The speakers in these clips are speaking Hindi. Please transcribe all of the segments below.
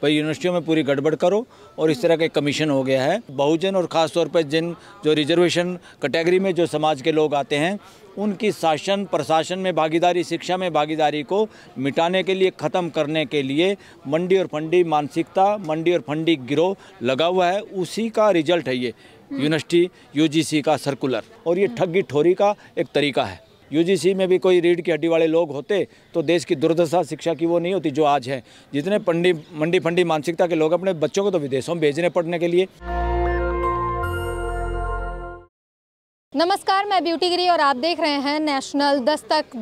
पर यूनिवर्सिटियों में पूरी गड़बड़ करो और इस तरह के कमीशन हो गया है। बहुजन और ख़ास तौर पर जो रिजर्वेशन कैटेगरी में जो समाज के लोग आते हैं उनकी शासन प्रशासन में भागीदारी, शिक्षा में भागीदारी को मिटाने के लिए, ख़त्म करने के लिए मंडी और फंडी मानसिकता, मंडी और फंडी गिरोह लगा हुआ है। उसी का रिजल्ट है ये यूनिवर्सिटी यूजीसी का सर्कुलर, और ये ठगी ठोरी का एक तरीका है। यूजीसी में भी कोई रीढ़ की हड्डी वाले लोग होते तो देश की दुर्दशा शिक्षा की वो नहीं होती जो आज है। जितने मंडी फंडी मानसिकता के लोग अपने बच्चों को तो विदेशों में भेजने पढ़ने के लिए। नमस्कार, मैं ब्यूटी गिरी और आप देख रहे हैं नेशनल दस्तक।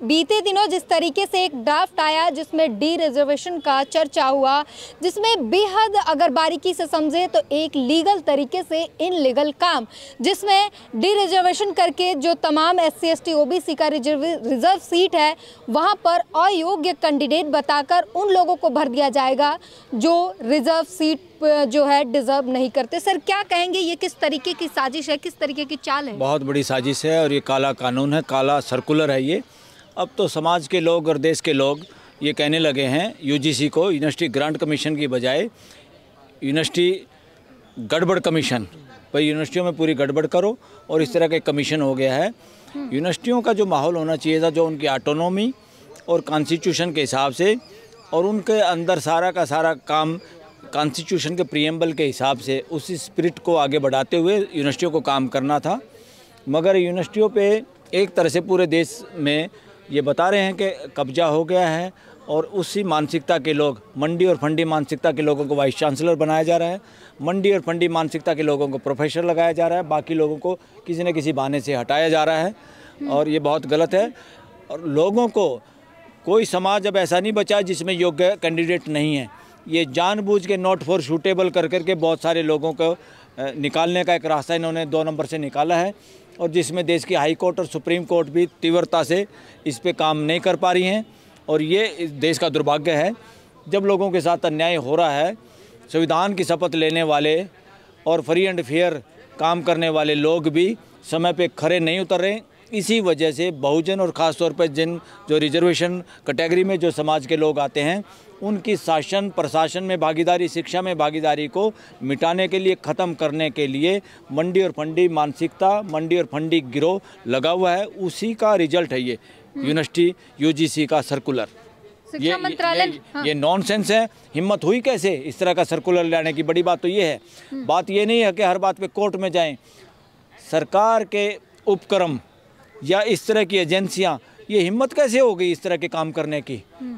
बीते दिनों जिस तरीके से एक ड्राफ्ट आया जिसमें डी रिजर्वेशन का चर्चा हुआ, जिसमें बेहद अगर बारीकी से समझे तो एक लीगल तरीके से इनलीगल काम, जिसमें डी रिजर्वेशन करके जो तमाम SC ST OBC का रिजर्व सीट है वहां पर अयोग्य कैंडिडेट बताकर उन लोगों को भर दिया जाएगा जो रिजर्व सीट जो है डिजर्व नहीं करते। सर, क्या कहेंगे, ये किस तरीके की साजिश है, किस तरीके की चाल है? बहुत बड़ी साजिश है और ये काला कानून है, काला सर्कुलर है ये। अब तो समाज के लोग और देश के लोग ये कहने लगे हैं यूजीसी को यूनिवर्सिटी ग्रांट कमीशन की बजाय यूनिवर्सिटी गड़बड़ कमीशन, पर यूनिवर्सिटियों में पूरी गड़बड़ करो और इस तरह के कमीशन हो गया है। यूनिवर्सिटियों का जो माहौल होना चाहिए था, जो उनकी ऑटोनॉमी और कॉन्स्टिट्यूशन के हिसाब से, और उनके अंदर सारा का सारा काम कॉन्स्टिट्यूशन के प्रीएम्बल के हिसाब से उसी स्पिरिट को आगे बढ़ाते हुए यूनिवर्सिटियों को काम करना था। मगर यूनिवर्सिटियों पे एक तरह से पूरे देश में ये बता रहे हैं कि कब्जा हो गया है और उसी मानसिकता के लोग, मंडी और फंडी मानसिकता के लोगों को वाइस चांसलर बनाया जा रहा है, मंडी और फंडी मानसिकता के लोगों को प्रोफेसर लगाया जा रहा है, बाकी लोगों को किसी न किसी बहाने से हटाया जा रहा है और ये बहुत गलत है। और लोगों को कोई समाज अब ऐसा नहीं बचा जिसमें योग्य कैंडिडेट नहीं है। ये जानबूझ के नॉट फॉर सूटेबल कर करके बहुत सारे लोगों को निकालने का एक रास्ता इन्होंने 2 नंबर से निकाला है, और जिसमें देश की हाई कोर्ट और सुप्रीम कोर्ट भी तीव्रता से इस पे काम नहीं कर पा रही हैं। और ये इस देश का दुर्भाग्य है जब लोगों के साथ अन्याय हो रहा है। संविधान की शपथ लेने वाले और फ्री एंड फेयर काम करने वाले लोग भी समय पे खरे नहीं उतर रहे। इसी वजह से बहुजन और ख़ास तौर पर जो रिजर्वेशन कैटेगरी में जो समाज के लोग आते हैं उनकी शासन प्रशासन में भागीदारी, शिक्षा में भागीदारी को मिटाने के लिए, ख़त्म करने के लिए मंडी और फंडी मानसिकता, मंडी और फंडी गिरोह लगा हुआ है। उसी का रिजल्ट है ये यूनिवर्सिटी यूजीसी का सर्कुलर। शिक्षा मंत्रालय ये नॉनसेंस है। हिम्मत हुई कैसे इस तरह का सर्कुलर लाने की? बड़ी बात तो ये है, बात ये नहीं है कि हर बात पे कोर्ट में जाएं। सरकार के उपक्रम या इस तरह की एजेंसियां, ये हिम्मत कैसे हो गई इस तरह के काम करने की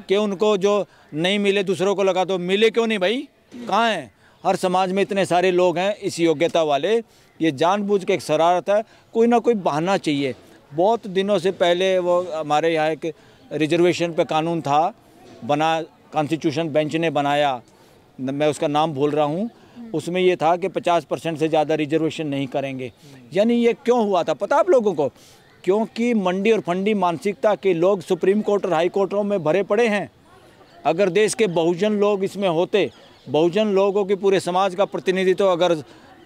कि उनको जो नहीं मिले दूसरों को लगा, तो मिले क्यों नहीं भाई? कहाँ हैं? हर समाज में इतने सारे लोग हैं इस योग्यता वाले। ये जानबूझ के एक शरारत है, कोई ना कोई बहाना चाहिए। बहुत दिनों से पहले वो हमारे यहाँ एक रिजर्वेशन पे कानून था बना, कॉन्स्टिट्यूशन बेंच ने बनाया, मैं उसका नाम भूल रहा हूँ। उसमें ये था कि 50% से ज़्यादा रिजर्वेशन नहीं करेंगे। यानी ये क्यों हुआ था पता आप लोगों को? क्योंकि मंडी और फंडी मानसिकता के लोग सुप्रीम कोर्ट और हाई कोर्टों में भरे पड़े हैं। अगर देश के बहुजन लोग इसमें होते, बहुजन लोगों के पूरे समाज का प्रतिनिधित्व अगर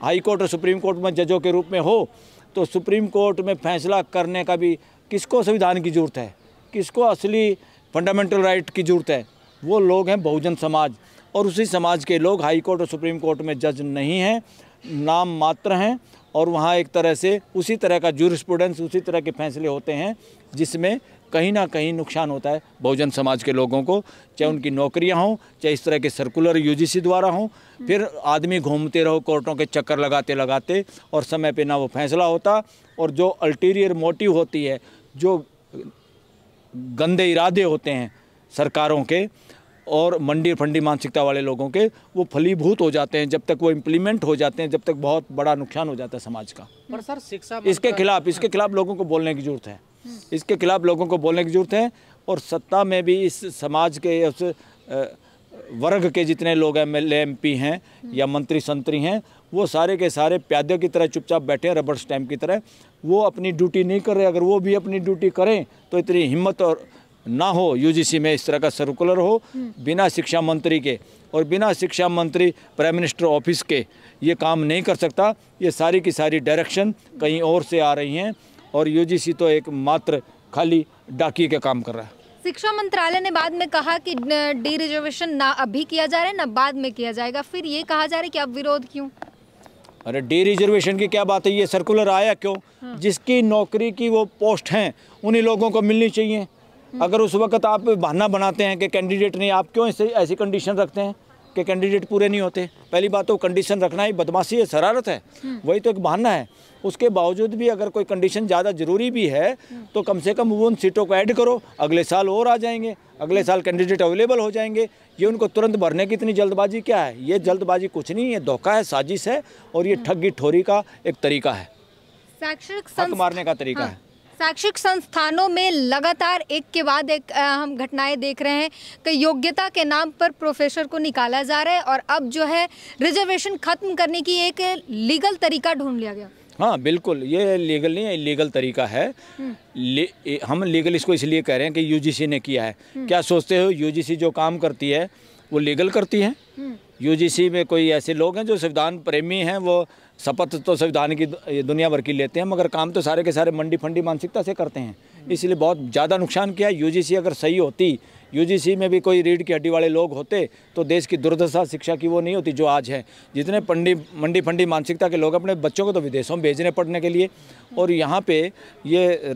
हाई कोर्ट और सुप्रीम कोर्ट में जजों के रूप में हो, तो सुप्रीम कोर्ट में फैसला करने का भी किसको संविधान की ज़रूरत है, किसको असली फंडामेंटल राइट की ज़रूरत है? वो लोग हैं बहुजन समाज, और उसी समाज के लोग हाई कोर्ट और सुप्रीम कोर्ट में जज नहीं हैं, नाम मात्र हैं। और वहाँ एक तरह से उसी तरह का जूरिस्प्रूडेंस, उसी तरह के फैसले होते हैं जिसमें कहीं ना कहीं नुकसान होता है बहुजन समाज के लोगों को, चाहे उनकी नौकरियां हों, चाहे इस तरह के सर्कुलर यूजीसी द्वारा हों। फिर आदमी घूमते रहो कोर्टों के चक्कर लगाते लगाते, और समय पे ना वो फैसला होता, और जो अल्टीरियर मोटिव होती है, जो गंदे इरादे होते हैं सरकारों के और मंडी फंडी मानसिकता वाले लोगों के, वो फलीभूत हो जाते हैं। जब तक वो इम्प्लीमेंट हो जाते हैं, जब तक बहुत बड़ा नुकसान हो जाता है समाज का। पर सर, शिक्षा इसके खिलाफ लोगों को बोलने की जरूरत है। इसके खिलाफ लोगों को बोलने की जरूरत है। और सत्ता में भी इस समाज के उस वर्ग के जितने लोग MLA MP हैं या मंत्री संतरी हैं, वो सारे के सारे प्यादे की तरह चुपचाप बैठे हैं, रबर स्टैम्प की तरह। वो अपनी ड्यूटी नहीं कर रहे। अगर वो भी अपनी ड्यूटी करें तो इतनी हिम्मत और ना हो यूजीसी में इस तरह का सर्कुलर हो बिना शिक्षा मंत्री के, और बिना शिक्षा मंत्री प्राइम मिनिस्टर ऑफिस के ये काम नहीं कर सकता। ये सारी की सारी डायरेक्शन कहीं और से आ रही हैं, और यूजीसी तो एक मात्र खाली डाकिए का काम कर रहा है। शिक्षा मंत्रालय ने बाद में कहा कि डी रिजर्वेशन ना अभी किया जा रहा है ना बाद में किया जाएगा, फिर ये कहा जा रहा है कि अब विरोध क्यों? अरे डी रिजर्वेशन की क्या बात है, ये सर्कुलर आया क्यों? जिसकी नौकरी की वो पोस्ट हैं उन्हीं लोगों को मिलनी चाहिए। अगर उस वक्त आप बहाना बनाते हैं कि कैंडिडेट नहीं, आप क्यों ऐसी कंडीशन रखते हैं कि कैंडिडेट पूरे नहीं होते? पहली बात तो कंडीशन रखना ही बदमाशी है, शरारत है, वही तो एक बहाना है। उसके बावजूद भी अगर कोई कंडीशन ज़्यादा ज़रूरी भी है तो कम से कम वो उन सीटों को ऐड करो, अगले साल और आ जाएंगे, अगले साल कैंडिडेट अवेलेबल हो जाएंगे। ये उनको तुरंत भरने की इतनी जल्दबाजी क्या है? ये जल्दबाजी कुछ नहीं है, धोखा है, साजिश है और ये ठगी ठोरी का एक तरीका है, शैक्षिक हक मारने का तरीका है। शैक्षिक संस्थानों में लगातार एक के बाद एक हम घटनाएं देख रहे हैं कि योग्यता के नाम पर प्रोफेसर को निकाला जा रहा है और अब जो है रिजर्वेशन खत्म करने की एक लीगल तरीका ढूंढ लिया गया। हाँ बिल्कुल, ये लीगल नहीं है, इलीगल तरीका है। हम लीगल इसको इसलिए कह रहे हैं कि यूजीसी ने किया है। क्या सोचते हो यूजीसी जो काम करती है वो लीगल करती है? यूजीसी में कोई ऐसे लोग हैं जो संविधान प्रेमी हैं, वो शपथ तो संविधान की दुनिया भर की लेते हैं मगर काम तो सारे के सारे मंडी फंडी मानसिकता से करते हैं, इसलिए बहुत ज़्यादा नुकसान किया। यूजीसी अगर सही होती, यूजीसी में भी कोई रीढ़ की हड्डी वाले लोग होते तो देश की दुर्दशा शिक्षा की वो नहीं होती जो आज है। जितने मंडी फंडी मानसिकता के लोग अपने बच्चों को तो विदेशों में भेज रहे पढ़ने के लिए, और यहाँ पे ये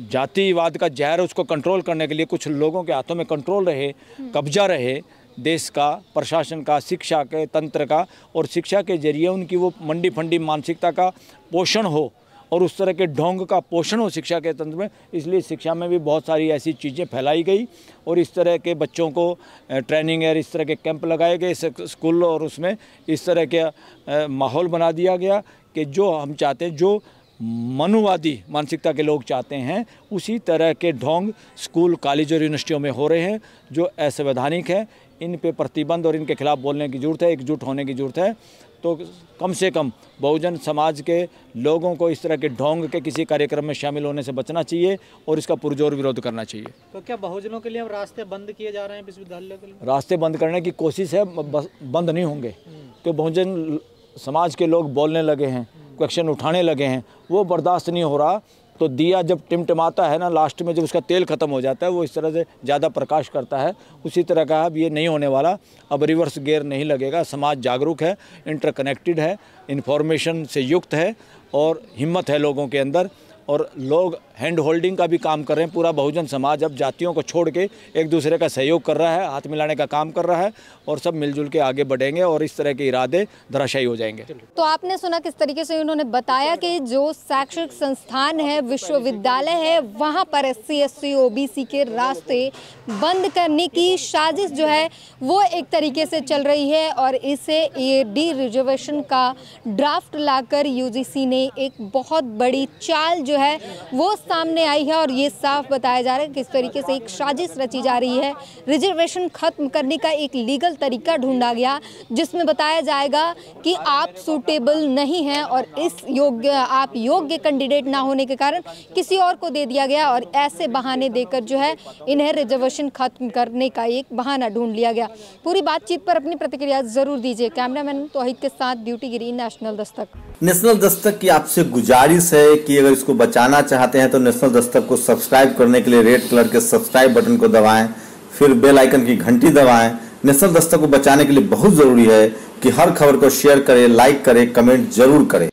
जातिवाद का जहर उसको कंट्रोल करने के लिए कुछ लोगों के हाथों में कंट्रोल रहे, कब्जा रहे देश का, प्रशासन का, शिक्षा के तंत्र का, और शिक्षा के जरिए उनकी वो मंडी फंडी मानसिकता का पोषण हो और उस तरह के ढोंग का पोषण हो शिक्षा के तंत्र में। इसलिए शिक्षा में भी बहुत सारी ऐसी चीज़ें फैलाई गई और इस तरह के बच्चों को ट्रेनिंग और इस तरह के कैंप लगाए गए स्कूल, और उसमें इस तरह के माहौल बना दिया गया कि जो हम चाहते हैं, जो मनुवादी मानसिकता के लोग चाहते हैं, उसी तरह के ढोंग स्कूल, कॉलेज और यूनिवर्सिटियों में हो रहे हैं जो असंवैधानिक है। इन पे प्रतिबंध और इनके खिलाफ बोलने की ज़रूरत है, एकजुट होने की ज़रूरत है। तो कम से कम बहुजन समाज के लोगों को इस तरह के ढोंग के किसी कार्यक्रम में शामिल होने से बचना चाहिए और इसका पुरजोर विरोध करना चाहिए। तो क्या बहुजनों के लिए अब रास्ते बंद किए जा रहे हैं विश्वविद्यालय के लिए? रास्ते बंद करने की कोशिश है, बंद नहीं होंगे, क्योंकि बहुजन समाज के लोग बोलने लगे हैं, क्वेश्चन उठाने लगे हैं, वो बर्दाश्त नहीं हो रहा। तो दिया जब टिमटिमाता है ना, लास्ट में जब उसका तेल ख़त्म हो जाता है, वो इस तरह से ज़्यादा प्रकाश करता है, उसी तरह का अब ये नहीं होने वाला। अब रिवर्स गियर नहीं लगेगा। समाज जागरूक है, इंटरकनेक्टेड है, इन्फॉर्मेशन से युक्त है और हिम्मत है लोगों के अंदर, और लोग हैंड होल्डिंग का भी काम कर रहे हैं। पूरा बहुजन समाज अब जातियों को छोड़ के एक दूसरे का सहयोग कर रहा है, हाथ मिलाने का काम कर रहा है, और सब मिलजुल के आगे बढ़ेंगे और इस तरह के इरादे धराशायी हो जाएंगे। तो आपने सुना किस तरीके से उन्होंने बताया कि जो शैक्षिक संस्थान है, विश्वविद्यालय है, वहाँ पर SC SC OBC के रास्ते बंद करने की साजिश जो है वो एक तरीके से चल रही है, और इसे ये डी रिजर्वेशन का ड्राफ्ट लाकर UGC ने एक बहुत बड़ी चाल जो है वो सामने आई है, और ये साफ बताया जा रहा है कि किस तरीके से एक साजिश रची जा रही है। रिजर्वेशन खत्म करने का एक लीगल तरीका ढूंढा गया जिसमें बताया जाएगा कि आप सूटेबल नहीं हैं और आप योग्य कैंडिडेट ना होने के कारण किसी और को दे दिया गया, और ऐसे बहाने देकर जो है इन्हें रिजर्वेशन खत्म करने का एक बहाना ढूंढ लिया गया। पूरी बातचीत पर अपनी प्रतिक्रिया जरूर दीजिए। कैमरामैन तौहीद के साथ ड्यूटी गिरी, नेशनल दस्तक। नेशनल दस्तक की आपसे गुजारिश है कि अगर इसको बचाना चाहते हैं तो नेशनल दस्तक को सब्सक्राइब करने के लिए रेड कलर के सब्सक्राइब बटन को दबाएं, फिर बेल आइकन की घंटी दबाएं। नेशनल दस्तक को बचाने के लिए बहुत जरूरी है कि हर खबर को शेयर करें, लाइक करें, कमेंट जरूर करें।